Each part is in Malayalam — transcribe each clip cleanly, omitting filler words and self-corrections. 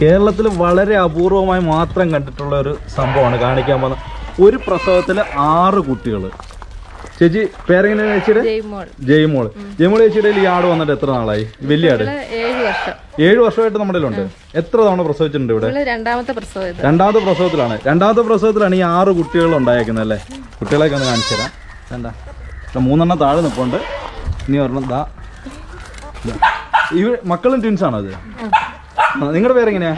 കേരളത്തിൽ വളരെ അപൂർവമായി മാത്രം കണ്ടിട്ടുള്ള ഒരു സംഭവമാണ് കാണിക്കാൻ പോകുന്നത്. ഒരു പ്രസവത്തിൽ 6 കുട്ടികൾ. ചേച്ചി പേരെങ്ങനെ ചേച്ചിയുടെ? ജയ്മോൾ. ജയ്മോൾ ചേച്ചിയുടെ ഈ ആട് വന്നിട്ട് എത്ര നാളായി? വലിയ ആട് 7 വർഷമായിട്ട് നമ്മുടെ ഉണ്ട്. എത്ര തവണ പ്രസവിച്ചിട്ടുണ്ട് ഇവിടെ? രണ്ടാമത്തെ പ്രസവത്തിലാണ്. രണ്ടാമത്തെ പ്രസവത്തിലാണ് ഈ 6 കുട്ടികൾ ഉണ്ടായേക്കുന്നത് അല്ലേ? കുട്ടികളെയൊക്കെ ഒന്ന് കാണിച്ചു തരാം. എന്താ 3 താഴെ നിൽപ്പുണ്ട്. ഇനി ഒരെണ്ണം ദാ. ഈ മക്കളും ട്വിൻസ് ആണോ അത്? നിങ്ങളുടെ പേരെങ്ങനെയാ?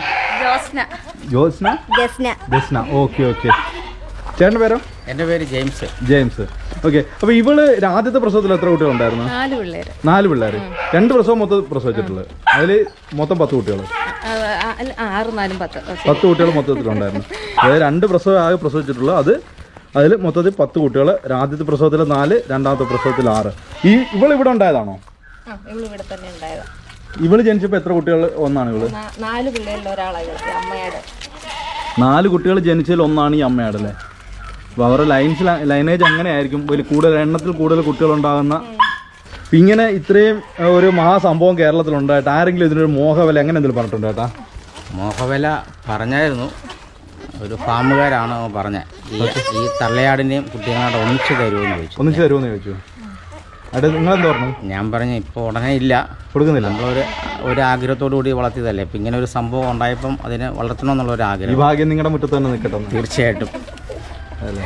ജോസ്ന. ഓക്കെ. ചേട്ടൻ്റെ പേരോ? എൻ്റെ പേര് ജെയിംസ്. ഓക്കെ. അപ്പൊ ഇവള് ആദ്യത്തെ പ്രസവത്തിൽ എത്ര കുട്ടികളുണ്ടായിരുന്നു? 4 പിള്ളേർ. 2 പ്രസവം മൊത്തം പ്രസവിച്ചിട്ടുള്ളത്. അതില് മൊത്തം 10 കുട്ടികൾ. 10 കുട്ടികൾ മൊത്തത്തിലുണ്ടായിരുന്നു. അതായത് 2 പ്രസവം ആകെ പ്രസവിച്ചിട്ടുള്ളത്. അതിൽ മൊത്തത്തിൽ 10 കുട്ടികൾ. ആദ്യത്തെ പ്രസവത്തിൽ 4, രണ്ടാമത്തെ പ്രസവത്തിൽ 6. ഇവള് ഇവിടെ ഉണ്ടായതാണോ? ഇവള് ജനിച്ചപ്പോ എത്ര കുട്ടികൾ? ഒന്നാണ് ഇവള്. 4 കുട്ടികൾ ജനിച്ചതിൽ ഒന്നാണ് ഈ അമ്മയുടെ അല്ലേ? അപ്പോൾ അവരുടെ ലൈനേജ് അങ്ങനെ ആയിരിക്കും. എണ്ണത്തിൽ കൂടുതൽ കുട്ടികളുണ്ടാകുന്ന. ഇങ്ങനെ ഇത്രയും ഒരു മഹാസംഭവം കേരളത്തിലുണ്ടായിട്ട് ആരെങ്കിലും ഇതിനൊരു മോഹവില അങ്ങനെ എന്തെങ്കിലും പറഞ്ഞിട്ടുണ്ടോ ചേട്ടാ? മോഹവില പറഞ്ഞായിരുന്നു. ഒരു ഫാമുകാരാണ് പറഞ്ഞത്. ഈ തള്ളയാടിനെയും കുട്ടികളായിട്ട് ഒന്നിച്ച് തരുമെന്ന് ചോദിച്ചു. അവിടെ നിങ്ങളെന്താ പറഞ്ഞു? ഞാൻ പറഞ്ഞു ഇപ്പോൾ ഉടനെ ഇല്ല, കൊടുക്കുന്നില്ല. ഒരു ആഗ്രഹത്തോടു കൂടി വളർത്തിയതല്ലേ. ഇപ്പം ഇങ്ങനെ ഒരു സംഭവം ഉണ്ടായപ്പം അതിനെ വളർത്തണമെന്നുള്ള ഒരു ആഗ്രഹം. ഈ ഭാഗ്യം നിങ്ങളുടെ മുറ്റത്ത് തന്നെ നിൽക്കട്ടെ. തീർച്ചയായിട്ടും. അല്ലേ?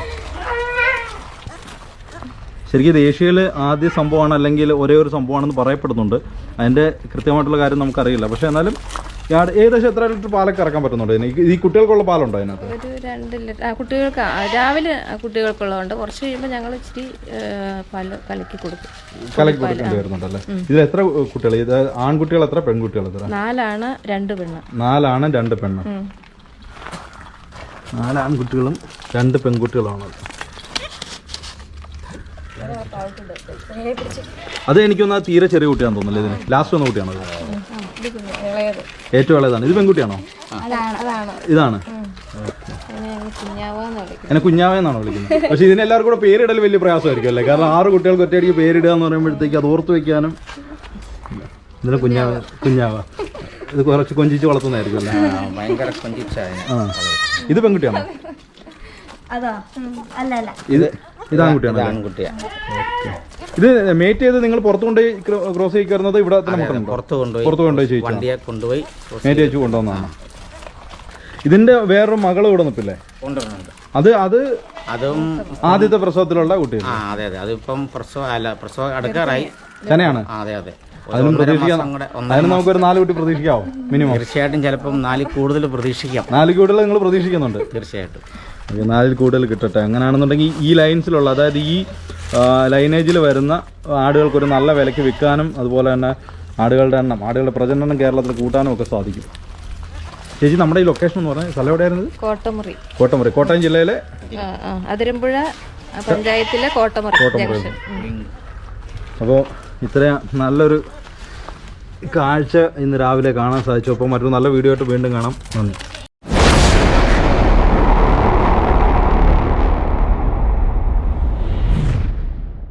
ശരിക്കും ഇത് ഏഷ്യയിൽ ആദ്യ സംഭവമാണ്, അല്ലെങ്കിൽ ഒരേ ഒരു സംഭവമാണെന്ന് പറയപ്പെടുന്നുണ്ട്. അതിൻ്റെ കൃത്യമായിട്ടുള്ള കാര്യം നമുക്കറിയില്ല. പക്ഷേ എന്നാലും ഏകദേശം എത്ര ലിറ്റർ പാലൊക്കെ ഇറക്കാൻ പറ്റുന്നുണ്ട്? ഈ കുട്ടികൾക്കുള്ള പാലുണ്ടോ അതിനകത്ത്? ഒരു 2 ലിറ്റർ. കുട്ടികൾക്ക് രാവിലെ കുട്ടികൾക്കുള്ളതുകൊണ്ട് കുറച്ച് കഴിയുമ്പോൾ ഞങ്ങൾ ഇച്ചിരി കലക്കി കൊടുക്കേണ്ടി വരുന്നുണ്ടല്ലേ? ഇതിൽ എത്ര കുട്ടികൾ? ഇത് ആൺകുട്ടികൾ എത്ര, പെൺകുട്ടികൾ എത്ര? 4 ആണ് 2 പെണ്ണ്. 4 ആണ് 2 പെണ്ണ്. 4 ആൺകുട്ടികളും 2 പെൺകുട്ടികളാണ്. അത് എനിക്കൊന്ന് തീരെ ചെറിയ കുട്ടിയാണെന്ന് തോന്നുന്നില്ല. ഇതിന് ലാസ്റ്റ് വന്ന കുട്ടിയാണോ? ഏറ്റവും ഇളയതാണ്. ഇത് പെൺകുട്ടിയാണോ? ഇതാണ്. എന്നെ കുഞ്ഞാവെന്നാണോ വിളിക്കുന്നത്? പക്ഷെ ഇതിനെല്ലാവർക്കും കൂടെ പേരിടൽ വലിയ പ്രയാസമായിരിക്കും അല്ലേ? കാരണം 6 കുട്ടികൾക്ക് ഒറ്റയടിക്ക് പേരിടുക എന്ന് പറയുമ്പോഴത്തേക്ക് അത് ഓർത്ത് വെക്കാനും. ഇതിന് കുഞ്ഞാവ. ഇത് കുറച്ച് കൊഞ്ചിച്ച് വളർത്തുന്നതായിരിക്കും അല്ലേ? ഭയങ്കര കൊഞ്ചിച്ചായ. ഇത് പെൺകുട്ടിയാണോ? ഇതാണ് കുട്ടിയാണ്. ഇത് മേറ്റ് ചെയ്ത് നിങ്ങൾ പുറത്തു കൊണ്ടുപോയി ക്രോസ് ചെയ്യിക്കുന്നത്? ഇവിടെ തന്നെ പുറത്ത് കൊണ്ടുപോയി മേറ്റ് വെച്ച് കൊണ്ടുവന്നതാണ്. ഇതിന്റെ വേറൊരു മകള് ഇവിടെ നിൽപ്പില്ലേ? അതും ആദ്യത്തെ പ്രസവത്തിലുള്ള കുട്ടികൾ. അതെ. അതിപ്പം പ്രസവം അടുക്കാറായി തന്നെയാണ്. അതിനും പ്രതീക്ഷിക്കാം. അതിന് നമുക്കൊരു 4 കുട്ടി പ്രതീക്ഷിക്കാവോ മിനിമം? തീർച്ചയായിട്ടും. ചിലപ്പം 4 കൂടുതൽ പ്രതീക്ഷിക്കാം. 4 കൂടുതൽ നിങ്ങൾ പ്രതീക്ഷിക്കുന്നുണ്ട്? തീർച്ചയായിട്ടും. 4 കൂടുതൽ കിട്ടട്ടെ. അങ്ങനെയാണെന്നുണ്ടെങ്കിൽ ഈ ലൈൻസിലുള്ള, അതായത് ഈ ലൈനേജിൽ വരുന്ന ആടുകൾക്കൊരു നല്ല വിലയ്ക്ക് വിൽക്കാനും അതുപോലെ തന്നെ ആടുകളുടെ പ്രജനനം കേരളത്തിൽ കൂട്ടാനും ഒക്കെ സാധിക്കും. ചേച്ചി, നമ്മുടെ ഈ ലൊക്കേഷൻ എന്ന് പറഞ്ഞാൽ സ്ഥലം എവിടെയായിരുന്നത്? കോട്ടമുറി. കോട്ടയം ജില്ലയിലെ അതിരമ്പുഴ പഞ്ചായത്തിലെ കോട്ടമുറി. അപ്പോൾ ഇത്രയും നല്ലൊരു കാഴ്ച ഇന്ന് രാവിലെ കാണാൻ സാധിച്ചു. അപ്പോൾ മറ്റൊരു നല്ല വീഡിയോ ആയിട്ട് വീണ്ടും കാണാം. നന്ദി.